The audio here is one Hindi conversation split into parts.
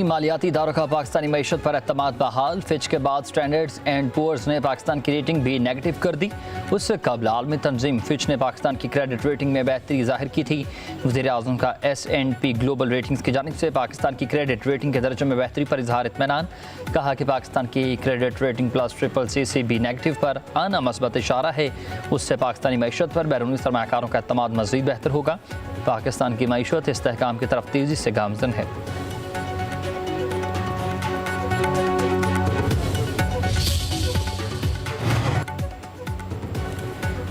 मालियाती इदारों का पाकिस्तानी मईशत पर एतमाद बहाल। फिच के बाद स्टैंडर्ड्स एंड पुअर्स ने पाकिस्तान की रेटिंग भी नेगेटिव कर दी। उससे कबल आलमी तंजीम फिच ने पाकिस्तान की क्रेडिट रेटिंग में बेहतरी जाहिर की थी। वज़ीर-ए-आज़म का S&P ग्लोबल रेटिंग्स की जानिब से पाकिस्तान की क्रेडिट रेटिंग के दर्जे में बेहतरी पर इजहार इत्मीनान। कहा कि पाकिस्तान की क्रेडिट रेटिंग प्लस CCC भी नेगेटिव पर आना मस्बत इशारा है। उससे पाकिस्तानी मईशत पर बैरूनी सरमाकारों का एतमाद मज़ीद बेहतर होगा। पाकिस्तान की मईशत इस्तेहकाम की तरफ तेज़ी से गामज़न है।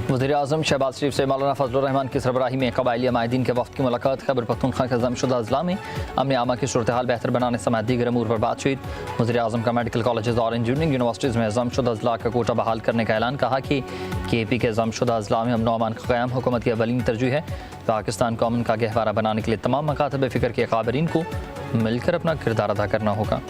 वज़ीर-ए-आज़म शहबाज शरीफ से मौलाना फजलुर रहमान की सरबराही में कबायली माहिदीन के वफ़द की मुलाकात। खैबर पख्तूनख्वा के ज़मशुदा अज़ला में अमन आमा की सूरत हाल बेहतर बनाने समेत दीगर अमूर पर बातचीत। वज़ीर-ए-आज़म का मेडिकल कॉलेज और इंजीनियरिंग यूनिवर्सिटीज़ में ज़मशुदा अज़ला का कोटा बहाल करने का ऐलान। कहा कि KP के ज़मशुदा अज़ला में अमन अमान का क़याम हुकूमत की अवलीन तरजीह है। पाकिस्तान को अमन का गहवारा बनाने के लिए तमाम मकातब फ़िक्र के क़ाबिरीन को मिलकर अपना किरदार अदा करना होगा।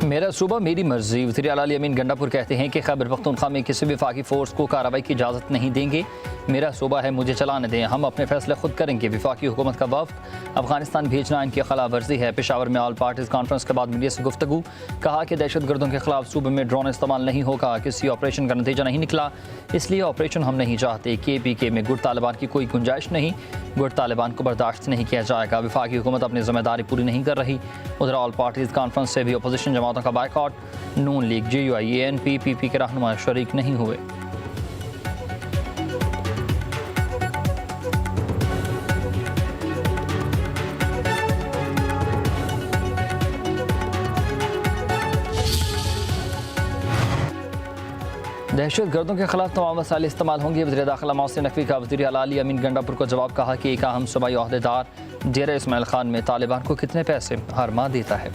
मेरा सूबा मेरी मर्जी। वज़ीर आला अली अमीन गंडापुर कहते हैं कि खैबर पख्तूनख्वा में किसी भी वफाकी फ़ोर्स को कार्रवाई की इजाज़त नहीं देंगे। मेरा सूबा है, मुझे चलाने दें, हम अपने फैसले खुद करेंगे। वफाकी हुकूमत का वफ़द अफगानिस्तान भेजना इनकी खिलाफ वर्जी है। पेशावर में ऑल पार्टीज़ कॉन्फ्रेंस के बाद मीडिया से गुफ्तगू। कहा कि दहशत गर्दों के खिलाफ सूबे में ड्रोन इस्तेमाल नहीं होगा। किसी ऑपरेशन का नतीजा नहीं निकला, इसलिए ऑपरेशन हम नहीं चाहते। KPK में गुट तालिबान की कोई गुंजाइश नहीं। गुट तालिबान को बर्दाश्त नहीं किया जाएगा। वफाकी हुकूमत अपनी जिम्मेदारी पूरी नहीं कर रही। उधर ऑल पार्टीज़ कॉन्फ्रेंस से भी अपोजिशन जमातों का बायकॉट। नून लीग, GUI, ANP, PP के रहनुमा शरीक नहीं हुए। दहशत गर्दों के खिलाफ तमाम वसाइल इस्तेमाल होंगे। वज़ीर दाखिला मोहसिन नकवी का वज़ीर आला अली अमीन गंडापुर को जवाब। कहा कि एक अहम सूबाई ओहदेदार डेरा इस्माइल खान में तालिबान को कितने पैसे हर माह देता है।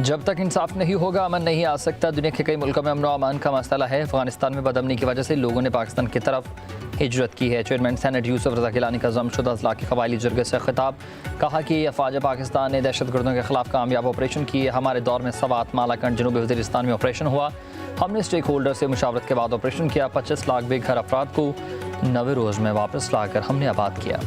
जब तक इंसाफ नहीं होगा अमन नहीं आ सकता। दुनिया के कई मुल्कों में अमन अमान का मसला है। अफगानिस्तान में बदअमनी की वजह से लोगों ने पाकिस्तान की तरफ हिजरत की है। चेयरमैन सेनेट यूसुफ रज़ा गिलानी का ज़मशुदा अज़ला के कबायली जरगे से खिताब। कहा कि अफवाज पाकिस्तान ने दहशत गर्दों के खिलाफ कामयाब ऑपरेशन किए। हमारे दौर में सवात मालाकंड जनूबी वज़ीरिस्तान में ऑपरेशन हुआ। हमने स्टेक होल्डर से मुशावरत के बाद ऑपरेशन किया। 25 लाख बेघर अफराद को 90 रोज़ में वापस लाकर हमने आबाद किया।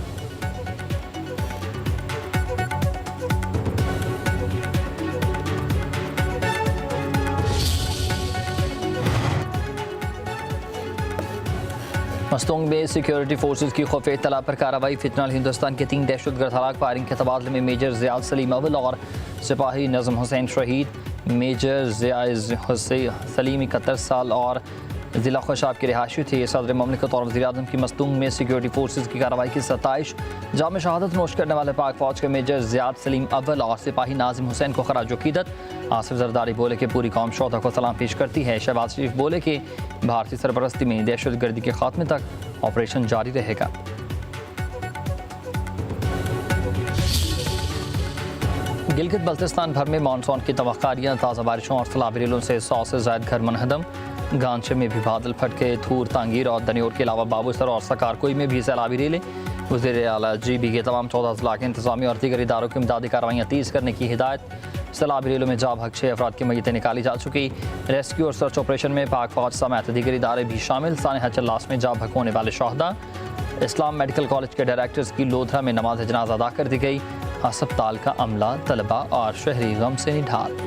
मस्तूंग में सिक्योरिटी फोर्सेज की खुफिया इत्तला पर कार्रवाई। फिलहाल हिंदुस्तान के 3 दहशतगर्द हलाक। फायरिंग के तबादले में मेजर ज़ियाद सलीम अव्वल और सिपाही नज़म हुसैन शहीद। मेजर ज़ियाद सलीम 71 साल और ज़िला खुशाब के रिहायशी थे। सदर ममलिकत और वज़ीर-ए-आज़म की मस्तूंग में सिक्योरिटी फोर्सेज की कार्रवाई की 27। जाम शहादत नोश करने वाले पाक फौज के मेजर ज़ियाद सलीम अव्वल और सिपाही नाजिम हुसैन को खराज अकीदत। आसिफ जरदारी बोले कि पूरी कौम शोहदा को सलाम पेश करती है। शहबाज शरीफ बोले कि भारतीय सरपरस्ती में दहशत गर्दी के खात्मे तक ऑपरेशन जारी रहेगा। गिलगित बल्तिस्तान भर में मानसून की तवक्कारियाँ। ताज़ा बारिशों और सैलाबी रेलों से 100 से ज़ायद घर मुनहदम। गांचे में भी बादल फटके। थूर, तांगीर और दनियोर के अलावा बाबूसर और सकारकोई में भी सैलाबी रेलें। वज़ीर आला GB के तमाम 14 अज़ला के इंतजामी और दीगर इदारों की इमदादी कार्रवाइयाँ तेज़ करने की हिदायत। सैलाबी रेलों में जा भग 6 अफराद की मैयतें निकाली जा चुकी। रेस्क्यू और सर्च ऑपरेशन में पाक फौज समेत दीगर इदारे भी शामिल। सानहा चल्लास में जा भग होने वाले शहदा। इस्लाम मेडिकल कॉलेज के डायरेक्टर्स की लोधरा में नमाज जनाजा अदा कर दी गई। अस्पताल का अमला, तलबा और शहरी गम से निढाल।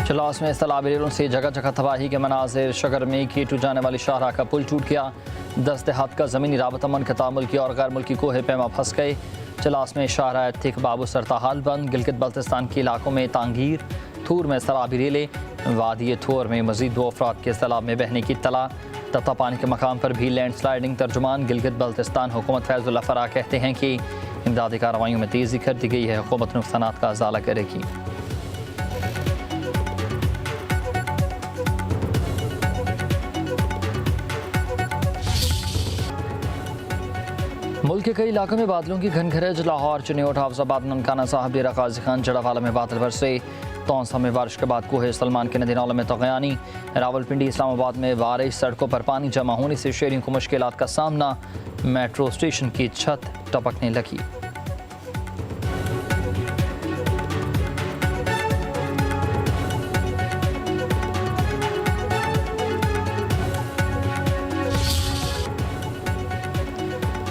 चलास में सैलाबी रेलों से जगह जगह तबाही के मनाजिर। शगर में K2 जाने वाली शाहराह का पुल टूट गया। 10 देहात का ज़मीनी राबता मनक़ता, मुल्की और गैर मुल्की कोहे पैमा फंस गए। चलास में शाहराह थिक बाबूसर ताहाल बंद। गिलगित बल्तिस्तान के इलाकों में तांगीर। थूर में सैलाबी रेलें। वादी थोर में मजीद 2 अफराद के सैलाब में बहने की इत्तला। तता पानी के मकाम पर भी लैंड स्लाइडिंग। तर्जुमान गिलगित बल्तिस्तान हुकूमत फैज़ुल्लाह फराह कहते हैं कि इमदादी कार्रवाइयों में तेज़ी कर दी गई है। हुकूमत नुकसानात का अज़ाला करेगी। मुल्क के कई इलाकों में बादलों की घनघरज। लाहौर, चिन्योट, हाफजाबाद, ननकाना साहब, डेरा गाजी खान, जड़ावाला में बादल बरसे। तौंसा में बारिश के बाद कोहे सलमान के नदीनालों में तगयानी। रावलपिंडी, इस्लामाबाद में बारिश, सड़कों पर पानी जमा होने से शहरियों को मुश्किलात का सामना। मेट्रो स्टेशन की छत टपकने लगी।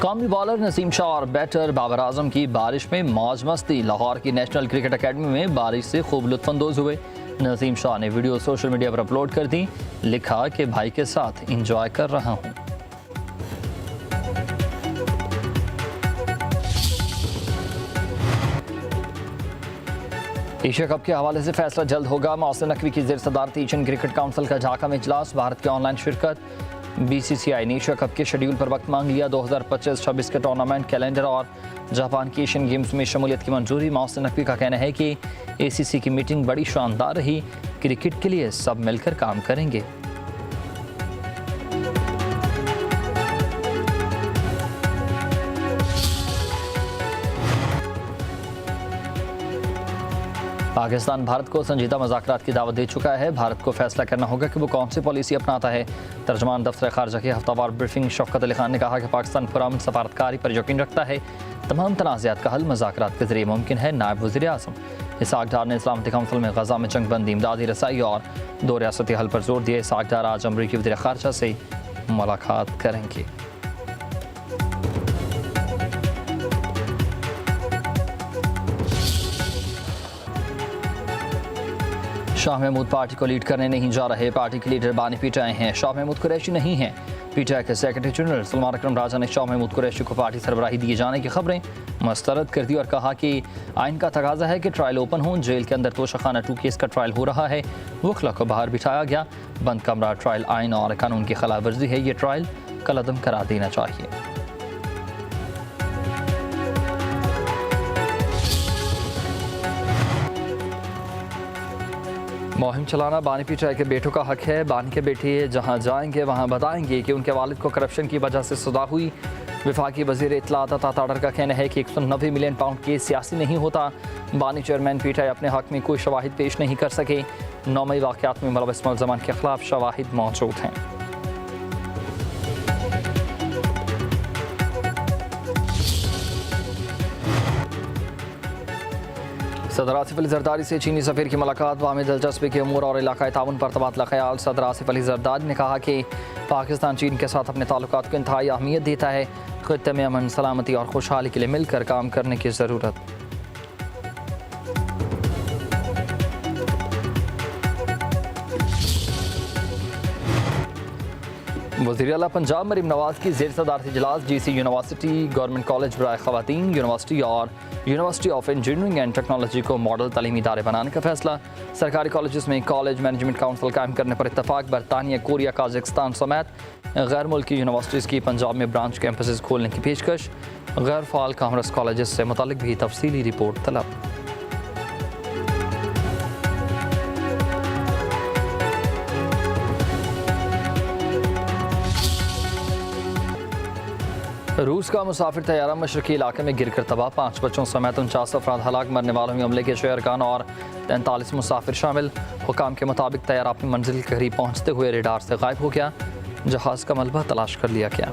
कौमी बॉलर नसीम शाह और बैटर बाबर आजम की बारिश में मौज मस्ती। लाहौर की नेशनल क्रिकेट अकेडमी में बारिश से खूब लुत्फानंदोज हुए। नसीम शाह ने वीडियो सोशल मीडिया पर अपलोड कर दी। लिखा कि भाई के साथ एंजॉय कर रहा हूं। एशिया कप के हवाले से फैसला जल्द होगा। मोहसिन नकवी की ज़ेर सदारत एशियन क्रिकेट काउंसिल का ढाका में इजलास। भारत की ऑनलाइन शिरकत। BCCI ने एशिया कप के शेड्यूल पर वक्त मांग लिया। 2025-26 के टूर्नामेंट कैलेंडर और जापान की एशियन गेम्स में शमूलियत की मंजूरी। मोहसिन नकवी का कहना है कि ACC की मीटिंग बड़ी शानदार रही। क्रिकेट के लिए सब मिलकर काम करेंगे। पाकिस्तान भारत को संजीदा मुज़ाकरात की दावत दे चुका है। भारत को फैसला करना होगा कि वो कौन सी पॉलिसी अपनाता है। तर्जमान दफ्तर खारजा की हफ्तावार ब्रीफिंग शौकत अली खान ने कहा कि पाकिस्तान पुरअमन सफारतकारी पर यकीन रखता है। तमाम तनाज़ात का हल मुज़ाकरात के जरिए मुमकिन है। नायब वज़ीर आज़म इसहाक डार ने सलामती कौंसिल में गजा में जंगबंदी, इमदादी रसाई और 2 रियासती हल पर जोर दिया। इसहाक डार आज अमरीकी वज़ीर खारजा से मुलाकात करेंगे। शाह महमूद पार्टी को लीड करने नहीं जा रहे। पार्टी के लीडर बानी पीटीआई हैं। शाह महमूद कुरैशी नहीं हैं। पीटीआई के सेक्रेटरी जनरल सलमान अकरम राजा ने शाह महमूद कुरैशी को पार्टी सरबराही दिए जाने की खबरें मुस्तरद कर दी और कहा कि आइन का तकाजा है कि ट्रायल ओपन हो। जेल के अंदर तोशाखाना 2 केस का ट्रायल हो रहा है। वकला को बाहर बिठाया गया। बंद कमरा ट्रायल आइन और कानून की खिलाफ वर्जी है। ये ट्रायल कलअदम करार देना चाहिए। मुहिम चलाना बानी पीटीआई के बेटों का हक है। बानी के बेटे जहां जाएंगे वहां बताएंगे कि उनके वालिद को करप्शन की वजह से सजा हुई। वफाकी वज़ीर इत्तलात अता ताडर का कहना है कि 190 मिलियन पाउंड केस सियासी नहीं होता। बानी चेयरमैन पीटीआई अपने हक में कोई शवाहिद पेश नहीं कर सके। 9 मई वाक़यात में मुलव्वस मुल्ज़मान के खिलाफ शवाहिद मौजूद हैं। सदर आसिफ अली जरदारी से चीनी सफ़ीर की मुलाकात। वामी दिलचस्पी के उमूर और इलाकाई ताउन पर तबादला ख्याल। सदर आसिफ अली जरदारी ने कहा कि पाकिस्तान चीन के साथ अपने ताल्लुकात को इंतहाई अहमियत देता है। ख़ित्ते में अमन, सलामती और खुशहाली के लिए मिलकर काम करने की ज़रूरत। वज़ीर आला पंजाब मरीम नवाज की ज़ेर सदारत इजलास। GC यूनिवर्सिटी, गवर्नमेंट कॉलेज बराए ख़वातीन यूनिवर्सिटी और university of engineering and technology को मॉडल तालीमी इदारे बनाने का फैसला। सरकारी कॉलेज में कॉलेज मैनेजमेंट काउंसिल कायम करने पर इत्तफाक। बरतानिया, कोरिया, काज़ाकिस्तान समेत गैर मुल्की यूनिवर्सिटीज़ की पंजाब में ब्रांच कैंपसेस खोलने की पेशकश। गैर फ़ाल कॉमर्स कॉलेज से मुतालिक भी तफसीली रिपोर्ट तलब। रूस का मुसाफिर तैयारा मशरकी इलाके में गिरकर तबाह। 5 बच्चों समेत 49 अफराद हलाक। मरने वालों में अमले के 6 अरकान और 43 मुसाफिर शामिल। हुकाम के मुताबिक तैयारा अपनी मंजिल के करीब पहुँचते हुए रेडार से गायब हो गया। जहाज़ का मलबा तलाश कर लिया गया।